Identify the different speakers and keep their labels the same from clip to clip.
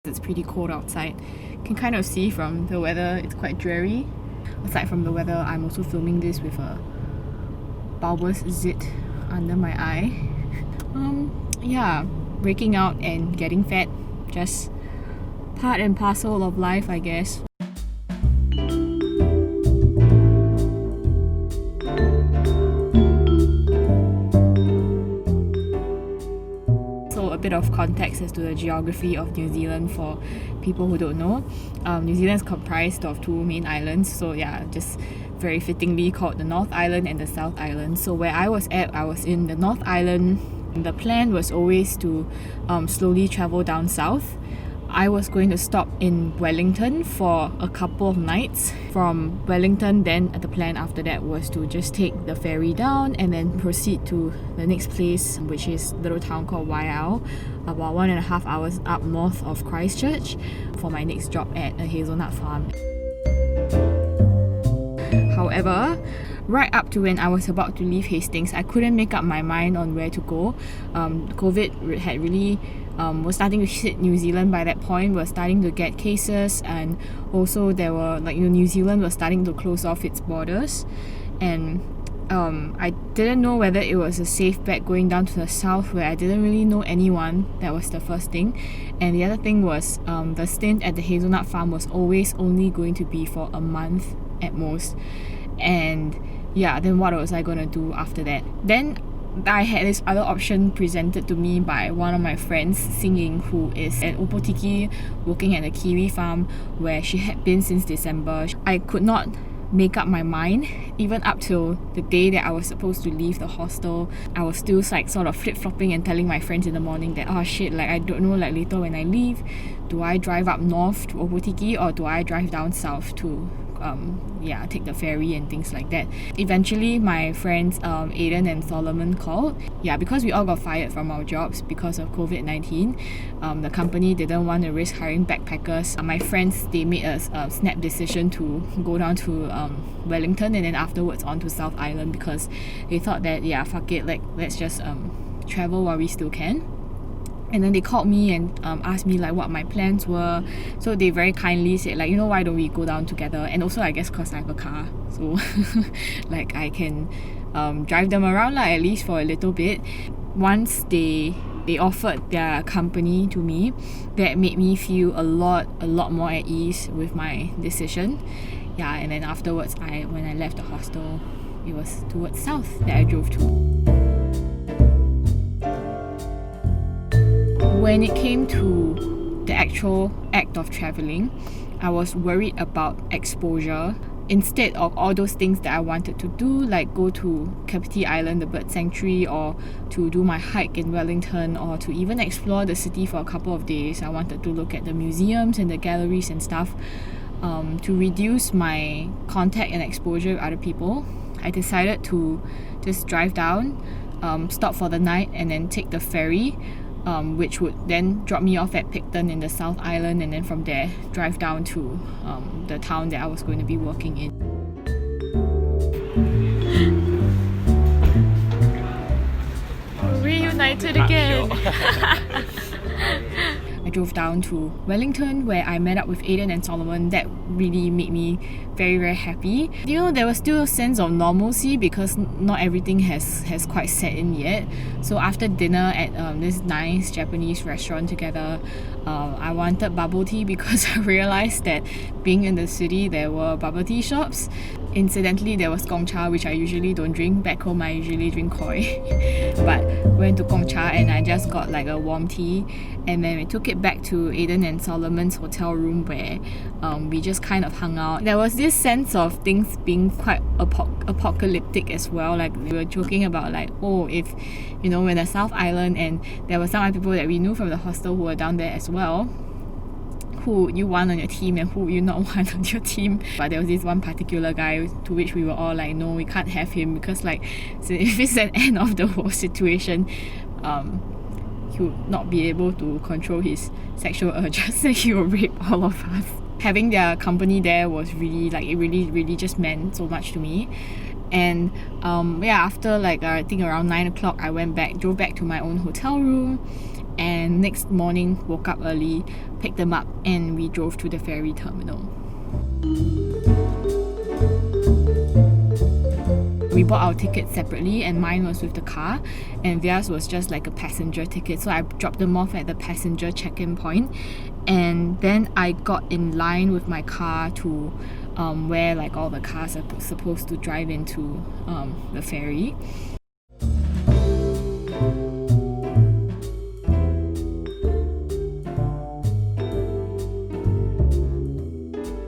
Speaker 1: It's pretty cold outside. You can kind of see from the weather, it's quite dreary. Aside from the weather, I'm also filming this with a bulbous zit under my eye. Yeah, breaking out and getting fat, just part and parcel of life, I guess. So a bit of context as to the geography of New Zealand for people who don't know. New Zealand is comprised of two main islands, so yeah, just very fittingly called the North Island and the South Island. So where I was at, I was in the North Island. The plan was always to slowly travel down south. I was going to stop in Wellington for a couple of nights. From Wellington, then the plan after that was to just take the ferry down and then proceed to the next place, which is a little town called Waiau, about 1.5 hours up north of Christchurch, for my next job at a hazelnut farm. However, right up to when I was about to leave Hastings, I couldn't make up my mind on where to go. COVID had really was starting to hit New Zealand by that point. We were starting to get cases, and also there were New Zealand was starting to close off its borders, and I didn't know whether it was a safe bet going down to the south where I didn't really know anyone. That was the first thing. And the other thing was the stint at the hazelnut farm was always only going to be for a month at most. And yeah, then what was I going to do after that? Then I had this other option presented to me by one of my friends, Singing, who is an Opotiki working at a kiwi farm where she had been since December. I could not make up my mind. Even up till the day that I was supposed to leave the hostel, I was still sort of flip-flopping and telling my friends in the morning that oh shit, I don't know, later when I leave, do I drive up north to Opotiki or do I drive down south to take the ferry and things like that. Eventually my friends Aiden and Solomon called. Yeah, because we all got fired from our jobs because of COVID-19, the company didn't want to risk hiring backpackers. My friends, they made a snap decision to go down to Wellington and then afterwards on to South Island because they thought that fuck it, let's just travel while we still can. And then they called me and asked me what my plans were. So they very kindly said why don't we go down together? And also I guess cause I have a car, so I can drive them around at least for a little bit. Once they offered their company to me, that made me feel a lot more at ease with my decision. Yeah, and then afterwards when I left the hostel, it was towards south that I drove to. When it came to the actual act of travelling, I was worried about exposure. Instead of all those things that I wanted to do, like go to Kapiti Island, the bird sanctuary, or to do my hike in Wellington, or to even explore the city for a couple of days, I wanted to look at the museums and the galleries and stuff. To reduce my contact and exposure with other people, I decided to just drive down, stop for the night, and then take the ferry, which would then drop me off at Picton in the South Island, and then from there drive down to the town that I was going to be working in. Reunited again! I drove down to Wellington where I met up with Aiden and Solomon. That really made me very, very happy. There was still a sense of normalcy because not everything has quite set in yet. So after dinner at this nice Japanese restaurant together, I wanted bubble tea because I realized that being in the city there were bubble tea shops. Incidentally, there was Gongcha, which I usually don't drink. Back home I usually drink koi. But went to Gongcha and I just got a warm tea, and then we took it back to Aiden and Solomon's hotel room where we just kind of hung out. There was this sense of things being quite apocalyptic as well. We were joking about if we're in the South Island and there were some other people that we knew from the hostel who were down there as well, who you want on your team and who you not want on your team. But there was this one particular guy to which we were all no, we can't have him because so if it's an end of the whole situation, he would not be able to control his sexual urges and he will rape all of us. Having their company there was really it really just meant so much to me. And after I think around 9 o'clock I drove back to my own hotel room, and next morning woke up early, picked them up, and we drove to the ferry terminal. We bought our tickets separately, and mine was with the car, and theirs was just like a passenger ticket. So I dropped them off at the passenger check-in point, and then I got in line with my car to where like all the cars are supposed to drive into the ferry.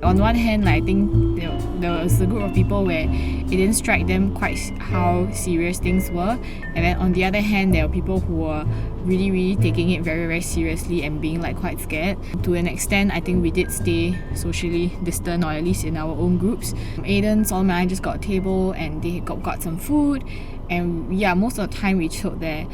Speaker 1: On one hand, I think there was a group of people where it didn't strike them quite how serious things were, and then on the other hand, there were people who were really taking it very seriously and being like quite scared. To an extent, I think we did stay socially distant, or at least in our own groups. Aiden, Solomon and I just got a table and they got some food, and yeah, most of the time we chilled there.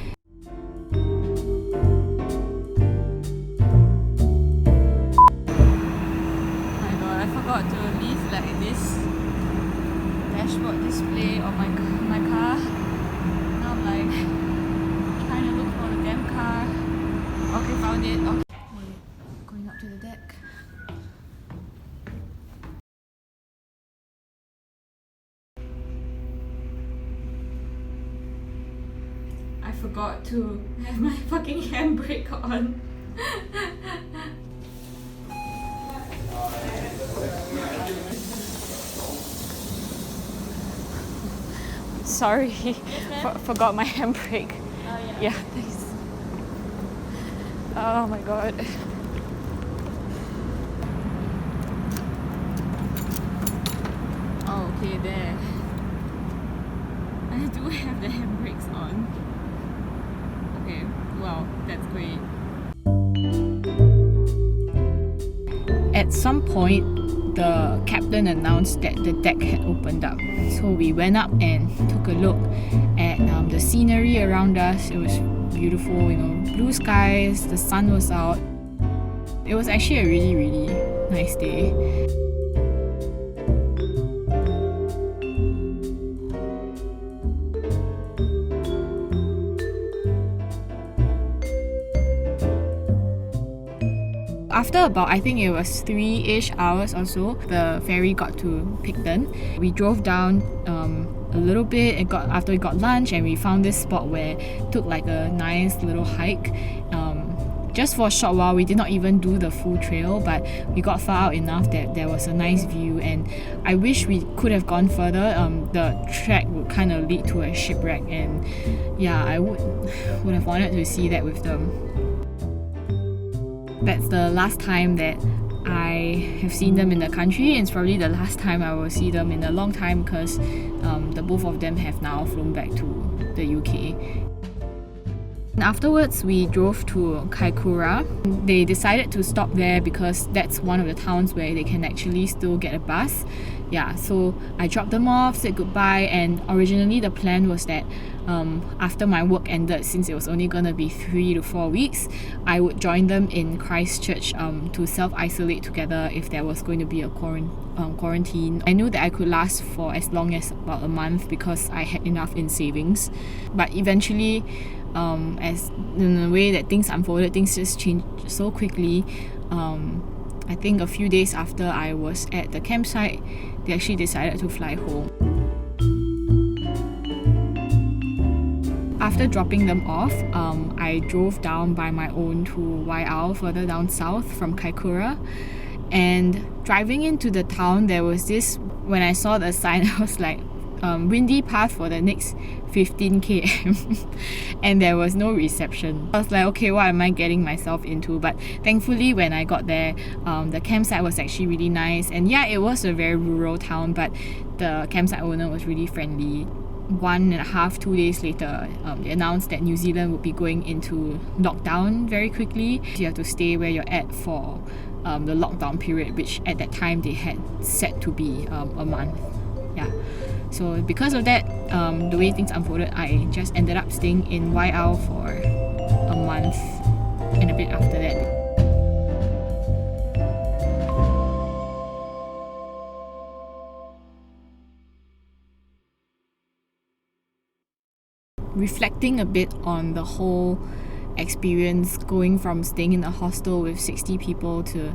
Speaker 1: To leave like this dashboard display of my car. Now I'm like trying to look for the damn car. Okay, found it. Okay, going up to the deck. I forgot to have my fucking handbrake on. Sorry, forgot my handbrake. Oh yeah. Yeah, thanks. Oh my god. Oh, okay, there. I do have the handbrakes on. Okay, well, that's great. At some point, the captain announced that the deck had opened up. So we went up and took a look at the scenery around us. It was beautiful, blue skies, the sun was out. It was actually a really nice day. After about, I think it was 3-ish hours or so, the ferry got to Picton. We drove down a little bit after we got lunch, and we found this spot where it took like a nice little hike. Just for a short while, we did not even do the full trail, but we got far out enough that there was a nice view, and I wish we could have gone further. The track would kind of lead to a shipwreck, and yeah, I would have wanted to see that with them. That's the last time that I have seen them in the country, and it's probably the last time I will see them in a long time, because the both of them have now flown back to the UK. And afterwards, we drove to Kaikoura. They decided to stop there because that's one of the towns where they can actually still get a bus. Yeah, so I dropped them off, said goodbye, and originally the plan was that after my work ended, since it was only going to be 3 to 4 weeks, I would join them in Christchurch to self-isolate together if there was going to be a quarantine. I knew that I could last for as long as about a month because I had enough in savings. But eventually, as in the way that things unfolded, things just changed so quickly. I think a few days after I was at the campsite, they actually decided to fly home. After dropping them off, I drove down by my own to Waiau, further down south from Kaikoura. And driving into the town, there was this, when I saw the sign, I was like, windy path for the next 15 km and there was no reception. I was like, okay, what am I getting myself into? But thankfully when I got there, the campsite was actually really nice, and yeah, it was a very rural town, but the campsite owner was really friendly. 1.5-2 days later, they announced that New Zealand would be going into lockdown very quickly. You have to stay where you're at for the lockdown period, which at that time they had set to be a month. Yeah. So because of that, the way things unfolded, I just ended up staying in Waiau for a month and a bit after that. Reflecting a bit on the whole experience going from staying in a hostel with 60 people to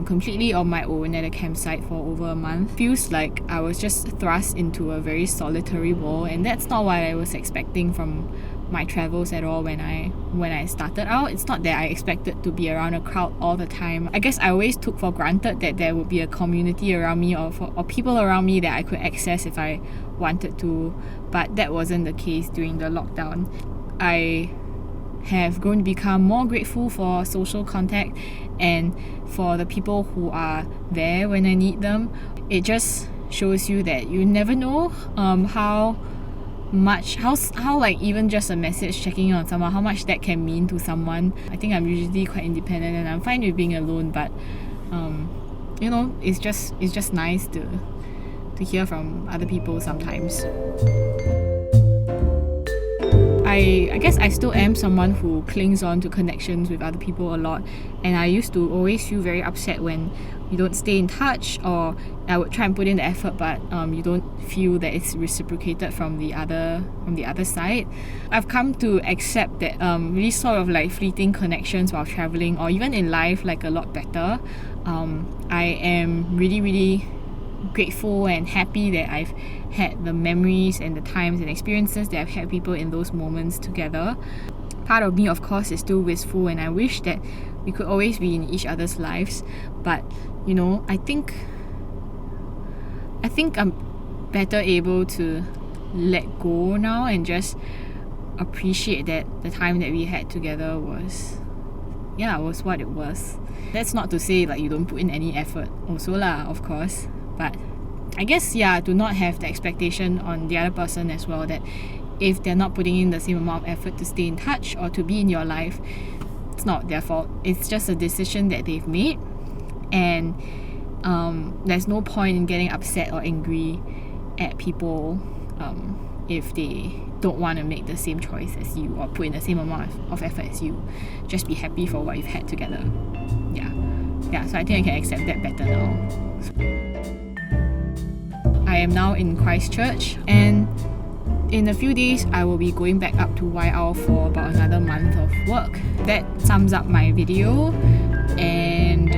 Speaker 1: completely on my own at a campsite for over a month. Feels like I was just thrust into a very solitary world, and that's not what I was expecting from my travels at all when I started out. It's not that I expected to be around a crowd all the time. I guess I always took for granted that there would be a community around me or people around me that I could access if I wanted to, but that wasn't the case during the lockdown. I have grown to become more grateful for social contact and for the people who are there when I need them. It just shows you that you never know how like even just a message checking in on someone, how much that can mean to someone. I think I'm usually quite independent and I'm fine with being alone, but it's just nice to hear from other people sometimes. I guess I still am someone who clings on to connections with other people a lot, and I used to always feel very upset when you don't stay in touch, or I would try and put in the effort but you don't feel that it's reciprocated from the other side. I've come to accept that really sort of like fleeting connections while traveling or even in life like a lot better. I am really, really grateful and happy that I've had the memories and the times and experiences that I've had people in those moments together. Part of me, of course, is still wistful, and I wish that we could always be in each other's lives, but I think I'm better able to let go now and just appreciate that the time that we had together was what it was. That's not to say like you don't put in any effort also lah, of course, but I guess to not have the expectation on the other person as well, that if they're not putting in the same amount of effort to stay in touch or to be in your life, it's not their fault. It's just a decision that they've made, and there's no point in getting upset or angry at people if they don't want to make the same choice as you or put in the same amount of effort as you. Just be happy for what you've had together. So I think I can accept that better now. I am now in Christchurch, and in a few days I will be going back up to Waiau for about another month of work. That sums up my video, and